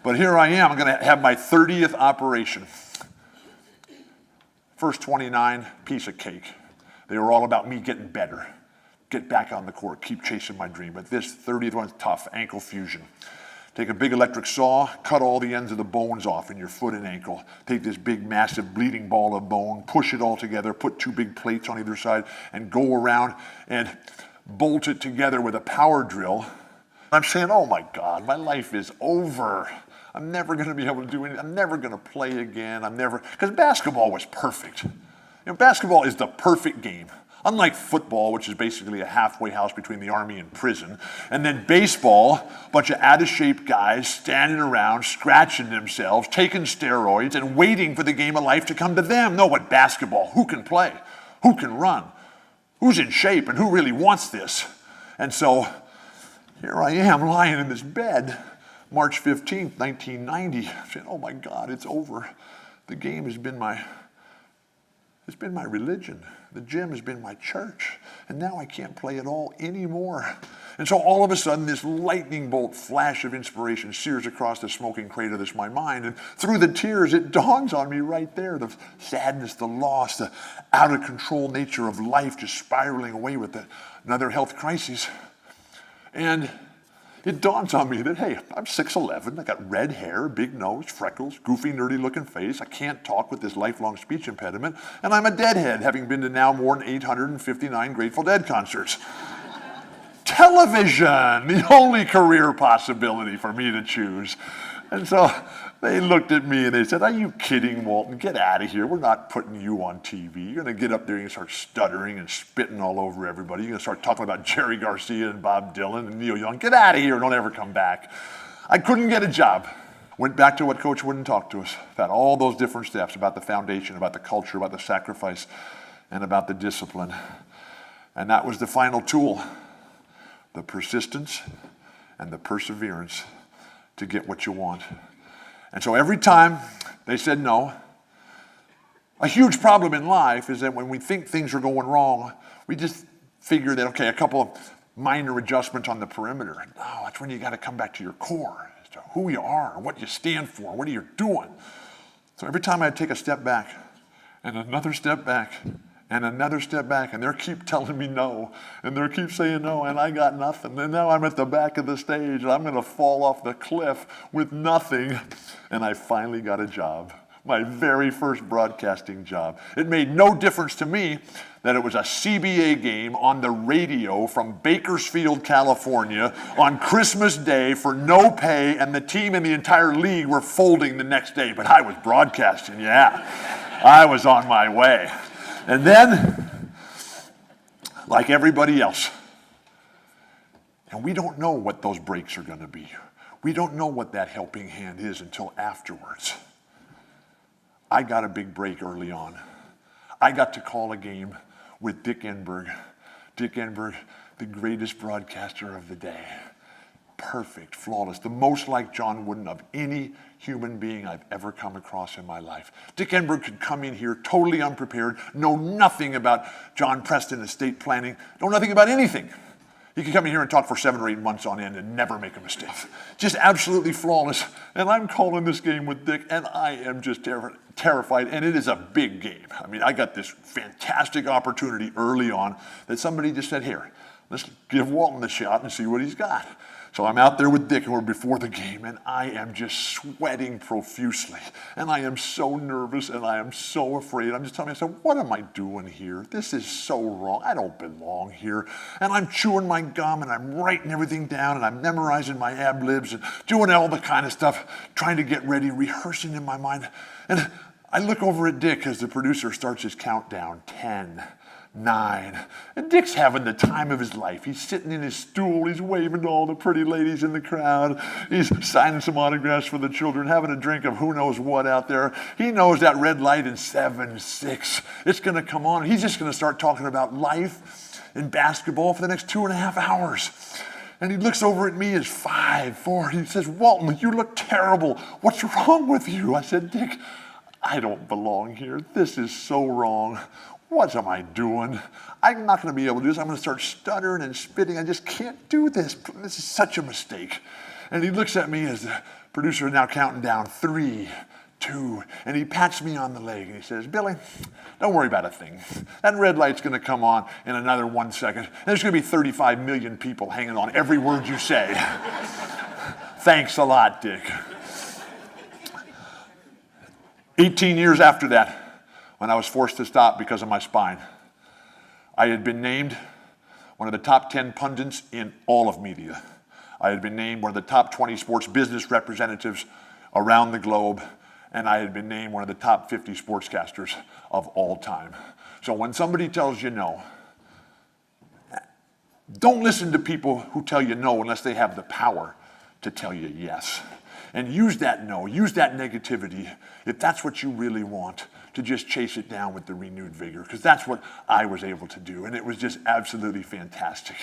But here I am, I'm going to have my 30th operation. First 29, piece of cake. They were all about me getting better, get back on the court, keep chasing my dream. But this 30th one's tough, ankle fusion. Take a big electric saw, cut all the ends of the bones off in your foot and ankle. Take this big, massive bleeding ball of bone, push it all together, put 2 big plates on either side, and go around and bolt it together with a power drill. I'm saying, oh my God, my life is over. I'm never going to be able to do anything. I'm never going to play again. Because basketball was perfect. Basketball is the perfect game. Unlike football, which is basically a halfway house between the army and prison. And then baseball, a bunch of out-of-shape guys standing around, scratching themselves, taking steroids, and waiting for the game of life to come to them. No, but basketball, who can play? Who can run? Who's in shape and who really wants this? And so here I am lying in this bed, March 15th, 1990, saying, oh my God, it's over. The game has been my religion. The gym has been my church. And now I can't play at all anymore. And so all of a sudden, this lightning bolt flash of inspiration sears across the smoking crater that's my mind. And through the tears, it dawns on me right there, the sadness, the loss, the out of control nature of life just spiraling away with another health crisis. And it dawns on me that, hey, I'm 6'11", I got red hair, big nose, freckles, goofy, nerdy looking face, I can't talk with this lifelong speech impediment, and I'm a deadhead, having been to now more than 859 Grateful Dead concerts. Television, the only career possibility for me to choose. And so they looked at me and they said, are you kidding, Walton? Get out of here. We're not putting you on TV. You're going to get up there and start stuttering and spitting all over everybody. You're going to start talking about Jerry Garcia and Bob Dylan and Neil Young. Get out of here. Don't ever come back. I couldn't get a job. Went back to what Coach wouldn't talk to us about all those different steps, about the foundation, about the culture, about the sacrifice, and about the discipline. And that was the final tool, the persistence and the perseverance to get what you want. And so every time they said no, a huge problem in life is that when we think things are going wrong, we just figure that, okay, a couple of minor adjustments on the perimeter. No, that's when you got to come back to your core, as to who you are, what you stand for, what are you doing. So every time I'd take a step back and another step back and another step back, and they keep telling me no, and they keep saying no, and I got nothing. And now I'm at the back of the stage, and I'm going to fall off the cliff with nothing. And I finally got a job, my very first broadcasting job. It made no difference to me that it was a CBA game on the radio from Bakersfield, California, on Christmas Day for no pay, and the team and the entire league were folding the next day. But I was broadcasting, yeah. I was on my way. And then, like everybody else, and we don't know what those breaks are going to be. We don't know what that helping hand is until afterwards. I got a big break early on. I got to call a game with Dick Enberg. Dick Enberg, the greatest broadcaster of the day. Perfect, flawless, the most like John Wooden of any human being I've ever come across in my life. Dick Enberg could come in here totally unprepared, know nothing about John Preston estate planning, know nothing about anything. He could come in here and talk for 7 or 8 months on end and never make a mistake. Just absolutely flawless. And I'm calling this game with Dick, and I am just terrified, and it is a big game. I mean, I got this fantastic opportunity early on that somebody just said, here, let's give Walton the shot and see what he's got. So I'm out there with Dick, and we're before the game, and I am just sweating profusely. And I am so nervous, and I am so afraid. I'm just telling myself, what am I doing here? This is so wrong. I don't belong here. And I'm chewing my gum, and I'm writing everything down, and I'm memorizing my ad-libs, and doing all the kind of stuff, trying to get ready, rehearsing in my mind. And I look over at Dick as the producer starts his countdown, 10, 9. And Dick's having the time of his life. He's sitting in his stool. He's waving to all the pretty ladies in the crowd. He's signing some autographs for the children, having a drink of who knows what out there. He knows that red light in 7, 6, it's going to come on. He's just going to start talking about life and basketball for the next 2.5 hours. And he looks over at me as 5, 4. He says, Walton, you look terrible. What's wrong with you? I said, Dick, I don't belong here. This is so wrong. what am I doing? I'm not going to be able to do this. I'm going to start stuttering and spitting. I just can't do this. This is such a mistake. And he looks at me as the producer is now counting down 3, 2, and he pats me on the leg and he says, Billy, don't worry about a thing. That red light's going to come on in another 1 second. And there's going to be 35 million people hanging on every word you say. Thanks a lot, Dick. 18 years after that, when I was forced to stop because of my spine, I had been named one of the top 10 pundits in all of media. I had been named one of the top 20 sports business representatives around the globe, and I had been named one of the top 50 sportscasters of all time. So when somebody tells you no, don't listen to people who tell you no unless they have the power to tell you yes. And use that no, use that negativity, if that's what you really want, to just chase it down with the renewed vigor, because that's what I was able to do, and it was just absolutely fantastic.